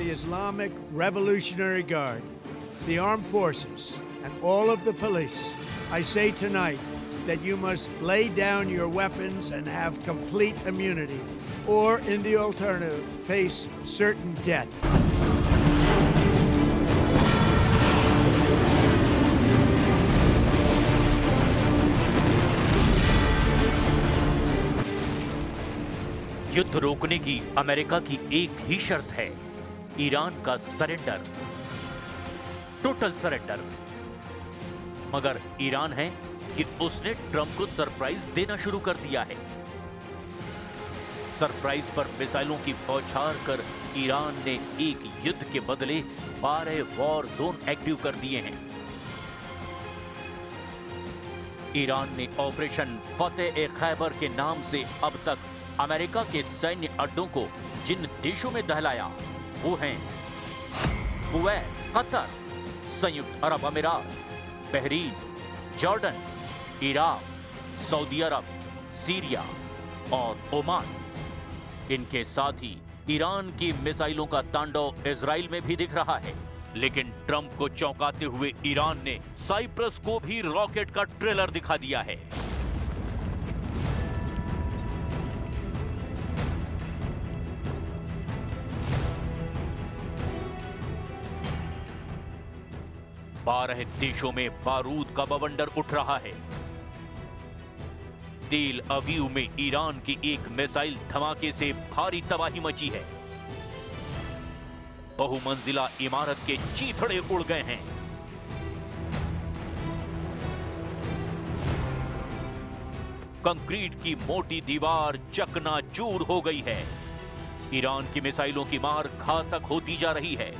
the Islamic Revolutionary Guard, the armed forces, and all of the police, I say tonight that you must lay down your weapons and have complete immunity, or in the alternative, face certain death. युद्ध रोकने की America की एक ही शर्त है, Iran का surrender, total surrender. मगर Iran है कि उसने ट्रंप को सरप्राइज देना शुरू कर दिया है। सरप्राइज पर मिसाइलों की बौछार कर ईरान ने एक युद्ध के बदले 12 वॉर जोन एक्टिव कर दिए हैं। ईरान ने ऑपरेशन फतेह-ए-खैबर के नाम से अब तक अमेरिका के सैन्य अड्डों को जिन देशों में दहलाया वो हैं कुवैत, कतर, संयुक्त अरब अमीरात, बहरीन, जॉर्डन, इराक, सऊदी अरब, सीरिया और ओमान। इनके साथ ही ईरान की मिसाइलों का तांडव इजराइल में भी दिख रहा है। लेकिन ट्रंप को चौंकाते हुए ईरान ने साइप्रस को भी रॉकेट का ट्रेलर दिखा दिया है। बारह देशों में बारूद का बवंडर उठ रहा है। तेल अवीव में ईरान की एक मिसाइल धमाके से भारी तबाही मची है। बहुमंजिला इमारत के चीथड़े उड़ गए हैं। कंक्रीट की मोटी दीवार चकनाचूर हो गई है। ईरान की मिसाइलों की मार घातक होती जा रही है।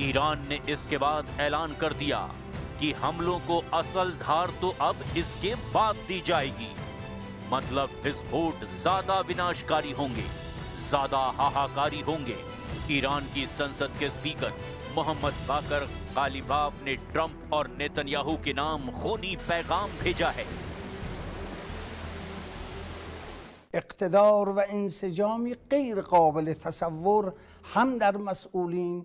ईरान ने इसके बाद ऐलान कर दिया कि हमलों को असल धार तो अब इसके बाद दी जाएगी। मतलब विस्फोट ज्यादा विनाशकारी होंगे, ज्यादा हाहाकारी होंगे। ईरान की संसद के स्पीकर मोहम्मद बाकर गालिबाफ ने ट्रंप और नेतन्याहू के नाम खूनी पैगाम भेजा है। इक़्तिदार व इंसजामी गैर काबिल तसव्वुर हम दर मसऊलीन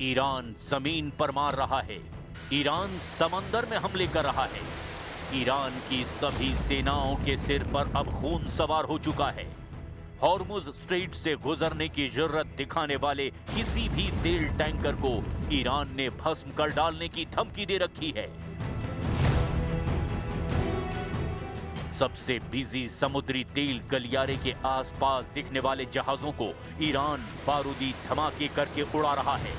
ईरान जमीन पर मार रहा है, ईरान समंदर में हमले कर रहा है। ईरान की सभी सेनाओं के सिर पर अब खून सवार हो चुका है। हॉर्मुज स्ट्रेट से गुजरने की जरूरत दिखाने वाले किसी भी तेल टैंकर को ईरान ने भस्म कर डालने की धमकी दे रखी है। सबसे बिजी समुद्री तेल गलियारे के आसपास दिखने वाले जहाजों को ईरान बारूदी धमाके करके उड़ा रहा है।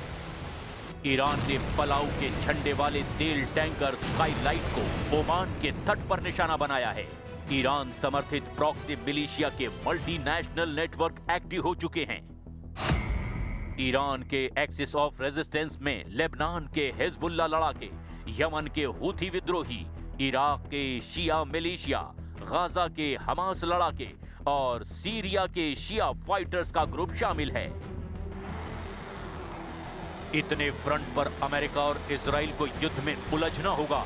ईरान ने पलाऊ के झंडे वाले तेल टैंकर स्काईलाइट को ओमान के तट पर निशाना बनाया है। ईरान समर्थित प्रॉक्सी मिलिशिया के मल्टीनेशनल नेटवर्क एक्टिव हो चुके हैं। ईरान के एक्सिस ऑफ रेजिस्टेंस में लेबनान के हिजबुल्लाह लड़ाके, यमन के हूथी विद्रोही, इराक के शिया मिलिशिया, गाजा के हमास लड़ाके और सीरिया के शिया फाइटर्स का ग्रुप शामिल है। इतने फ्रंट पर अमेरिका और इजराइल को युद्ध में उलझना होगा,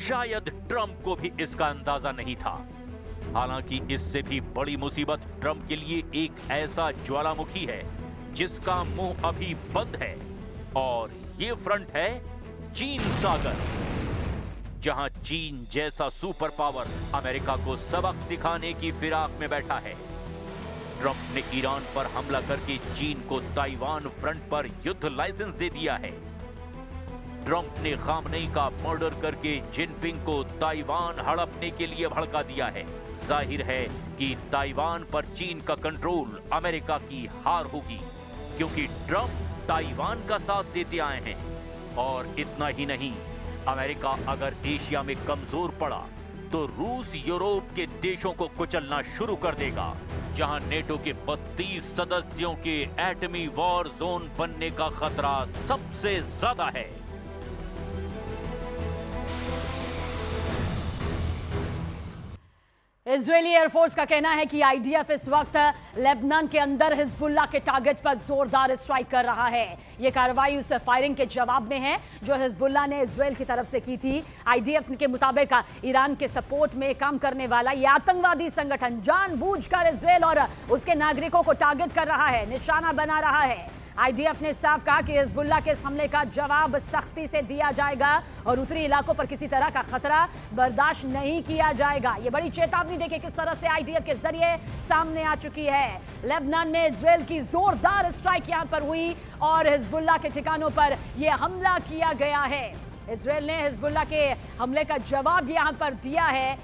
शायद ट्रंप को भी इसका अंदाजा नहीं था। हालांकि इससे भी बड़ी मुसीबत ट्रंप के लिए एक ऐसा ज्वालामुखी है जिसका मुंह अभी बंद है, और ये फ्रंट है चीन सागर, जहां चीन जैसा सुपर पावर अमेरिका को सबक सिखाने की फिराक में बैठा है। ट्रंप ने ईरान पर हमला करके चीन को ताइवान फ्रंट पर युद्ध लाइसेंस दे दिया है। ट्रंप ने खामनेई का मर्डर करके जिनपिंग को ताइवान हड़पने के लिए भड़का दिया है। जाहिर है कि ताइवान पर चीन का कंट्रोल अमेरिका की हार होगी, क्योंकि ट्रंप ताइवान का साथ देते आए हैं। और इतना ही नहीं, अमेरिका अगर एशिया में कमजोर पड़ा तो रूस यूरोप के देशों को कुचलना शुरू कर देगा, जहां नेटो के 32 सदस्यों के एटमी वॉर जोन बनने का खतरा सबसे ज्यादा है। इजरायली एयरफोर्स का कहना है कि आईडीएफ इस वक्त लेबनान के अंदर हिजबुल्लाह के टारगेट पर जोरदार स्ट्राइक कर रहा है। यह कार्रवाई उस फायरिंग के जवाब में है जो हिजबुल्लाह ने इजरायल की तरफ से की थी। आईडीएफ के मुताबिक ईरान के सपोर्ट में काम करने वाला यह आतंकवादी संगठन जानबूझकर इजरायल और उसके नागरिकों को टारगेट कर रहा है, निशाना बना रहा है। आईडीएफ ने साफ कहा कि हिजबुल्लाह के इस हमले का जवाब सख्ती से दिया जाएगा और उत्तरी इलाकों पर किसी तरह का खतरा बर्दाश्त नहीं किया जाएगा। ये बड़ी चेतावनी देखिए किस तरह से आईडीएफ के जरिए सामने आ चुकी है। लेबनान में इजरायल की जोरदार स्ट्राइक यहां पर हुई और हिजबुल्लाह के ठिकानों पर यह हमला किया गया है। इजरायल ने हिजबुल्लाह के हमले का जवाब यहां पर दिया है।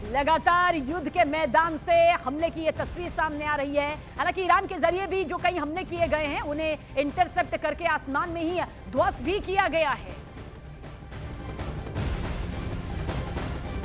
लगातार युद्ध के मैदान से हमले की ये तस्वीर सामने आ रही है। हालांकि ईरान के जरिए भी जो कई हमले किए गए हैं उन्हें इंटरसेप्ट करके आसमान में ही ध्वस्त भी किया गया है।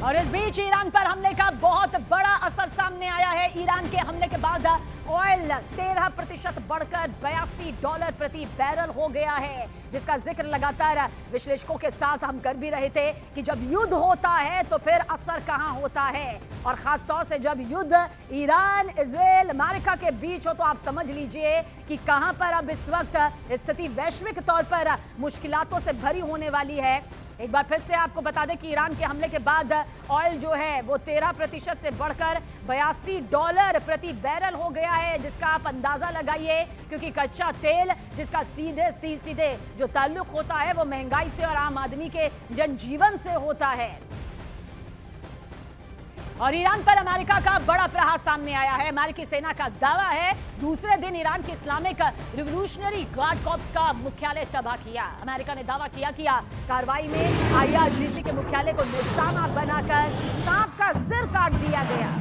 और इस बीच ईरान पर हमले का बहुत बड़ा असर सामने आया है। ईरान के हमले के बाद ऑयल 13% बढ़कर $82 प्रति बैरल हो गया है, जिसका जिक्र लगातार विश्लेषकों के साथ हम कर भी रहे थे कि जब युद्ध होता है तो फिर असर कहां होता है, और खासतौर से जब युद्ध ईरान, इजरायल, अमेरिका के बीच हो तो आप समझ लीजिए कि कहां पर अब इस वक्त स्थिति वैश्विक तौर पर मुश्किलातों से भरी होने वाली है। एक बार फिर से आपको बता दें कि ईरान के हमले के बाद ऑयल जो है वो 13% से बढ़कर $82 प्रति बैरल हो गया है, जिसका आप अंदाजा लगाइए, क्योंकि कच्चा तेल जिसका सीधे जो ताल्लुक होता है वो महंगाई से और आम आदमी के जनजीवन से होता है। और ईरान पर अमेरिका का बड़ा प्रहार सामने आया है। अमेरिकी सेना का दावा है दूसरे दिन ईरान की इस्लामिक रिवोल्यूशनरी गार्ड कॉर्प्स का मुख्यालय तबाह किया। अमेरिका ने दावा किया कि कार्रवाई में आईआरजीसी के मुख्यालय को निशाना बनाकर सांप का सिर काट दिया गया।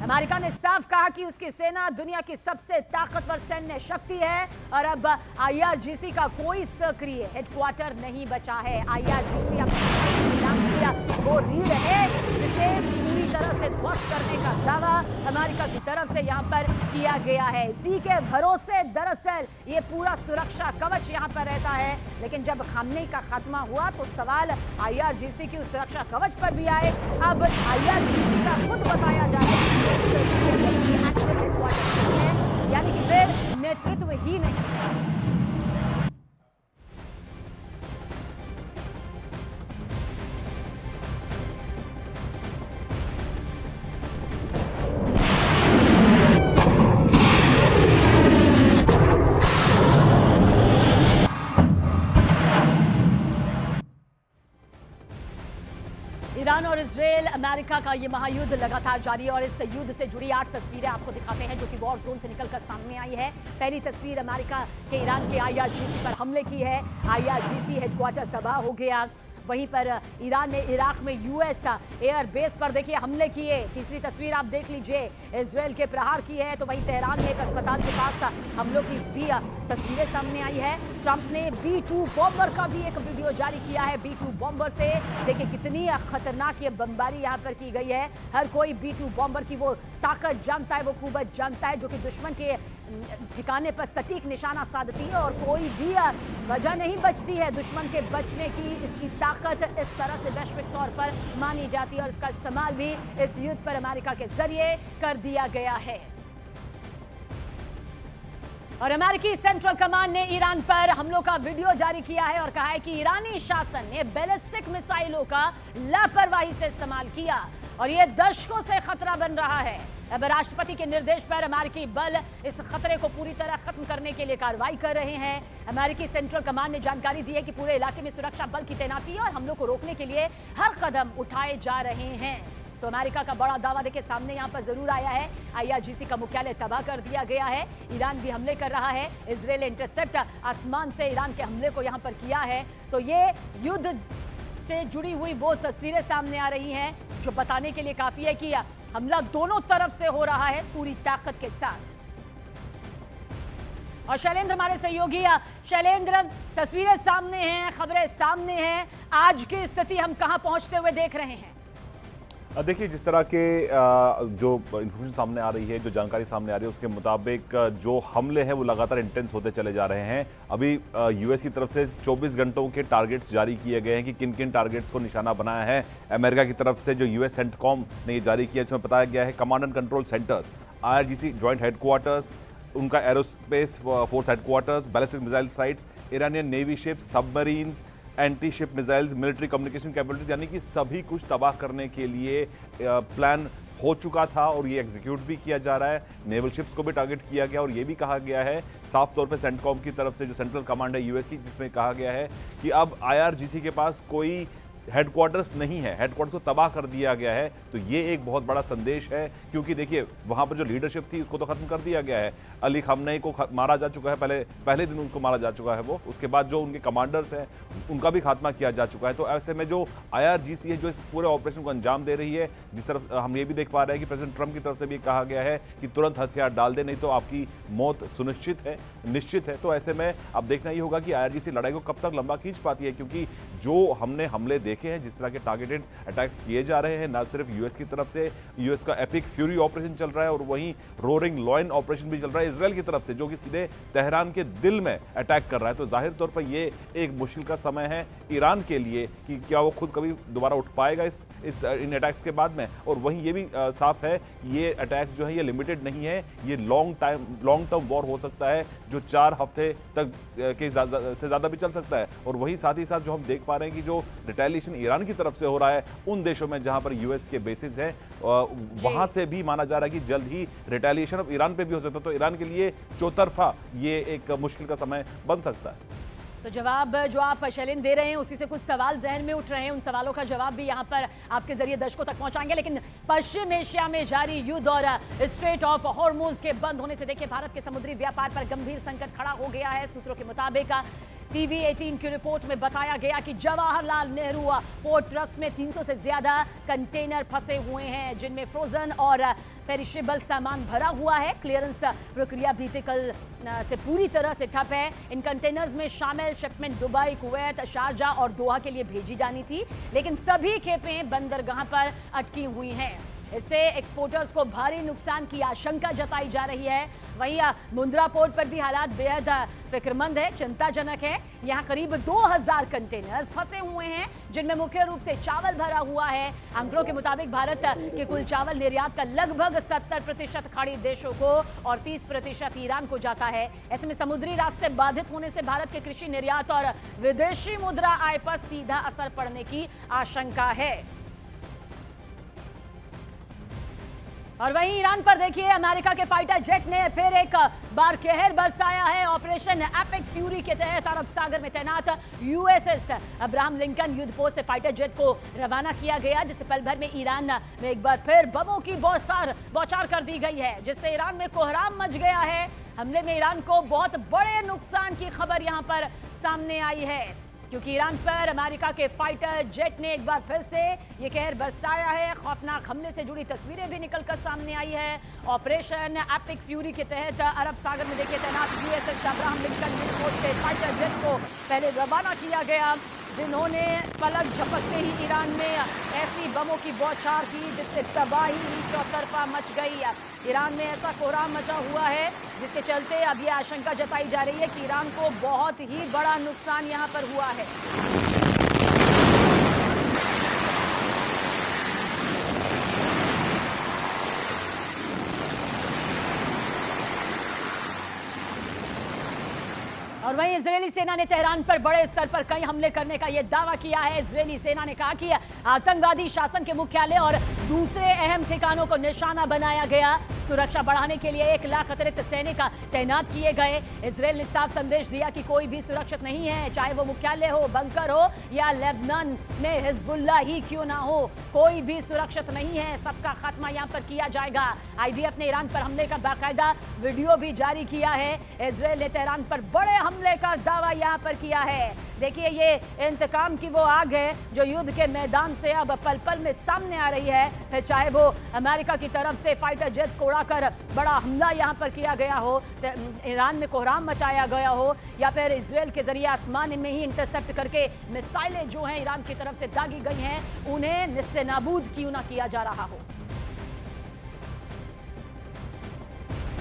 अमेरिका ने साफ कहा कि उसकी सेना दुनिया की सबसे ताकतवर सैन्य शक्ति है और अब आईआरजीसी का कोई सक्रिय हेडक्वार्टर नहीं बचा है। आईआरजीसी वो रीढ़ है जिसे पूरी तरह से ध्वस्त करने का दावा अमेरिका की तरफ से यहाँ पर किया गया है। इसी के भरोसे दरअसल ये पूरा सुरक्षा कवच यहाँ पर रहता है, लेकिन जब हमले का खात्मा हुआ तो सवाल आईआरजीसी की उस सुरक्षा कवच पर भी आए। अब आईआरजीसी का खुद बताया जा रहा है यानी कि फिर नेतृत्व ही नहीं। ईरान और इजरायल अमेरिका का ये महायुद्ध लगातार जारी है और इस युद्ध से जुड़ी 8 तस्वीरें आपको दिखाते हैं जो कि वॉर जोन से निकलकर सामने आई है। पहली तस्वीर अमेरिका के ईरान के आईआरजीसी पर हमले की है। आईआरजीसी हेडक्वार्टर तबाह हो गया। वहीं पर ईरान ने इराक में यूएस एयर बेस पर देखिए हमले किए। तीसरी तस्वीर आप देख लीजिए, इजरायल के प्रहार की है। तो वहीं तेहरान में एक अस्पताल के पास हमलों की भी तस्वीरें सामने आई है। ट्रंप ने B-2 बॉम्बर का भी एक वीडियो जारी किया है। B-2 बॉम्बर से देखिए कितनी खतरनाक ये बमबारी यहाँ पर की गई है। हर कोई B-2 बॉम्बर की वो ताकत जानता है, वो कुव्वत जानता है जो कि दुश्मन के ठिकाने पर सटीक निशाना साधती है और कोई भी वजह नहीं बचती है दुश्मन के बचने की। इसकी ताकत इस तरह से वैश्विक तौर पर मानी जाती है और इसका इस्तेमाल भी इस युद्ध पर अमेरिका के जरिए कर दिया गया है। और अमेरिकी सेंट्रल कमांड ने ईरान पर हमलों का वीडियो जारी किया है और कहा है कि ईरानी शासन ने बैलिस्टिक मिसाइलों का लापरवाही से इस्तेमाल किया और यह दशकों से खतरा बन रहा है। अब राष्ट्रपति के निर्देश पर अमेरिकी बल इस खतरे को पूरी तरह खत्म करने के लिए कार्रवाई कर रहे हैं। अमेरिकी सेंट्रल कमांड ने जानकारी दी है कि पूरे इलाके में सुरक्षा बल की तैनाती और हमलों को रोकने के लिए हर कदम उठाए जा रहे हैं। तो अमेरिका का बड़ा दावा देखिए सामने यहाँ पर जरूर आया है। आईआरजीसी का मुख्यालय तबाह कर दिया गया है। ईरान भी हमले कर रहा है। इजरायल इंटरसेप्ट आसमान से ईरान के हमले को यहाँ पर किया है। तो ये युद्ध से जुड़ी हुई वो तस्वीरें सामने आ रही हैं जो बताने के लिए काफी है कि हमला दोनों तरफ से हो रहा है पूरी ताकत के साथ। और शैलेंद्र हमारे सहयोगी, शैलेंद्र तस्वीरें सामने हैं, खबरें सामने हैं, आज की स्थिति हम कहां पहुंचते हुए देख रहे हैं? देखिए, जिस तरह के जो इन्फॉर्मेशन सामने आ रही है, जो जानकारी सामने आ रही है, उसके मुताबिक जो हमले हैं वो लगातार इंटेंस होते चले जा रहे हैं। अभी यूएस की तरफ से 24 घंटों के टारगेट्स जारी किए गए हैं कि किन किन टारगेट्स को निशाना बनाया है। अमेरिका की तरफ से जो यूएस सेंटकॉम ने ये जारी किया, इसमें बताया गया है command and control centres, IRGC joint headquarters, उनका aerospace force headquarters, ballistic missile sites, Iranian navy ships, submarines, anti ship missiles, military communication capabilities, यानी कि सभी कुछ तबाह करने के लिए प्लान हो चुका था और ये एग्जीक्यूट भी किया जा रहा है। नेवल शिप्स को भी टारगेट किया गया और ये भी कहा गया है साफ तौर पे सेंटकॉम की तरफ से, जो सेंट्रल कमांड है यूएस की, जिसमें कहा गया है कि अब IRGC के पास कोई हेडक्वार्टर्स नहीं है, हेडक्वार्टर्स को तबाह कर दिया गया है। तो ये एक बहुत बड़ा संदेश है, क्योंकि देखिए वहां पर जो लीडरशिप थी उसको तो खत्म कर दिया गया है। अली खamenei को मारा जा चुका है, पहले दिन उनको मारा जा चुका है वो। उसके बाद जो उनके कमांडर्स हैं उनका भी खात्मा किया जा चुका है। तो ऐसे में जो IRGC है जो इस पूरे ऑपरेशन को अंजाम दे रही है, जिस तरफ हम ये भी देख पा रहे हैं कि प्रेसिडेंट ट्रंप की तरफ से भी कहा गया है कि तुरंत हथियार डाल दे, नहीं तो आपकी मौत सुनिश्चित है, निश्चित है। तो ऐसे में अब देखना ही होगा कि IRGC लड़ाई को कब तक लंबा खींच पाती है, क्योंकि जो हमने हमले देखे हैं, जिस तरह के टारगेटेड अटैक्स किए जा रहे हैं, ना सिर्फ यूएस की तरफ से, यूएस का एपिक फ्यूरी ऑपरेशन चल रहा है और वहीं रोरिंग लॉयन ऑपरेशन भी चल रहा है इजराइल की तरफ से, जो कि सीधे तेहरान के दिल में अटैक कर रहा है। तो जाहिर तौर पर ये एक मुश्किल का समय है ईरान के लिए कि क्या वो खुद कभी दोबारा उठ पाएगा इन अटैक्स के बाद में। और वहीं ये भी साफ है कि ये अटैक जो है ये लिमिटेड नहीं है, ये लॉन्ग टर्म वॉर हो सकता है, जो 4 हफ्ते तक के से ज्यादा भी चल सकता है। और वहीं साथ ही साथ जो हम देख पा रहे हैं कि जो रिटेलिएशन ईरान की तरफ से हो रहा है उन देशों में जहां पर यूएस के बेसिस है, वहां से भी माना जा रहा है कि जल्द ही रिटेलिएशन अब ईरान पे भी हो सकता है। तो ईरान के लिए चौतरफा ये एक मुश्किल का समय बन सकता है। तो जवाब जो आप शैलेंद्र दे रहे हैं उसी से कुछ सवाल जहन में उठ रहे हैं, उन सवालों का जवाब भी यहाँ पर आपके जरिए दर्शकों तक पहुंचाएंगे। लेकिन पश्चिम एशिया में जारी युद्ध और स्ट्रेट ऑफ हॉर्मुज के बंद होने से देखिए भारत के समुद्री व्यापार पर गंभीर संकट खड़ा हो गया है। सूत्रों के मुताबिक TV18 की रिपोर्ट में बताया गया कि जवाहरलाल नेहरू पोर्ट ट्रस्ट में 300 से ज्यादा कंटेनर फंसे हुए हैं, जिनमें फ्रोजन और पेरिशेबल सामान भरा हुआ है। क्लियरेंस प्रक्रिया बीते कल से पूरी तरह से ठप है। इन कंटेनर्स में शामिल शिपमेंट दुबई, कुवैत, शारजाह और दोहा के लिए भेजी जानी थी, लेकिन सभी खेपें बंदरगाह पर अटकी हुई हैं। इससे एक्सपोर्टर्स को भारी नुकसान की आशंका जताई जा रही है। वहीं मुंद्रा पोर्ट पर भी हालात बेहद फिक्रमंद है, चिंताजनक है। यहाँ करीब 2000 कंटेनर्स फंसे हुए हैं, जिनमें मुख्य रूप से चावल भरा हुआ है। आंकड़ों के मुताबिक भारत के कुल चावल निर्यात का लगभग 70% खाड़ी देशों को और 30% ईरान को जाता है। ऐसे में समुद्री रास्ते बाधित होने से भारत के कृषि निर्यात और विदेशी मुद्रा आय पर सीधा असर पड़ने की आशंका है। और वहीं ईरान पर देखिए, अमेरिका के फाइटर जेट ने फिर एक बार कहर बरसाया है। ऑपरेशन एपिक फ्यूरी के तहत अरब सागर में तैनात USS अब्राहम लिंकन युद्ध पोस्ट से फाइटर जेट को रवाना किया गया, जिससे पल भर में ईरान में एक बार फिर बमों की बौछार कर दी गई है, जिससे ईरान में कोहराम मच गया है। हमले में ईरान को बहुत बड़े नुकसान की खबर यहां पर सामने आई है, क्योंकि ईरान पर अमेरिका के फाइटर जेट ने एक बार फिर से ये कहर बरसाया है। खौफनाक हमले से जुड़ी तस्वीरें भी निकलकर सामने आई है। ऑपरेशन एपिक फ्यूरी के तहत अरब सागर में देखिए तैनात USS अब्राहम लिंकन युद्ध पोस्ट से फाइटर जेट्स को पहले रवाना किया गया, जिन्होंने पलक झपकते ही ईरान में ऐसी बमों की बौछार की जिससे तबाही ही चौतरफा मच गई। ईरान में ऐसा कोहराम मचा हुआ है जिसके चलते अब ये आशंका जताई जा रही है कि ईरान को बहुत ही बड़ा नुकसान यहाँ पर हुआ है। और वहीं इजरायली सेना ने तेहरान पर बड़े स्तर पर कई हमले करने का यह दावा किया है। इजरायली सेना ने कहा कि आतंकवादी शासन के मुख्यालय और दूसरे अहम ठिकानों को निशाना बनाया गया। सुरक्षा बढ़ाने के लिए 1 लाख अतिरिक्त सैनिक तैनात किए गए। इजरायल ने साफ संदेश दिया कि कोई भी सुरक्षित नहीं है, चाहे वो मुख्यालय हो, बंकर हो या लेबनान में हिजबुल्लाह ही क्यों ना हो, कोई भी सुरक्षित नहीं है। सबका खात्मा यहाँ पर किया जाएगा। IDF ने ईरान पर हमले का बाकायदा वीडियो भी जारी किया है। इजरायल ने तेहरान पर बड़े हमले का दावा यहाँ पर किया है। देखिए ये इंतकाम की वो आग है जो युद्ध के मैदान से अब पल पल में सामने आ रही है, फिर चाहे वो अमेरिका की तरफ से फाइटर जेट को उड़ाकर बड़ा हमला यहाँ पर किया गया हो, ईरान में कोहराम मचाया गया हो, या फिर इजराइल के जरिए आसमान में ही इंटरसेप्ट करके मिसाइलें जो हैं ईरान की तरफ से दागी गई हैं उन्हें निस्ते नाबूद क्यों ना किया जा रहा हो।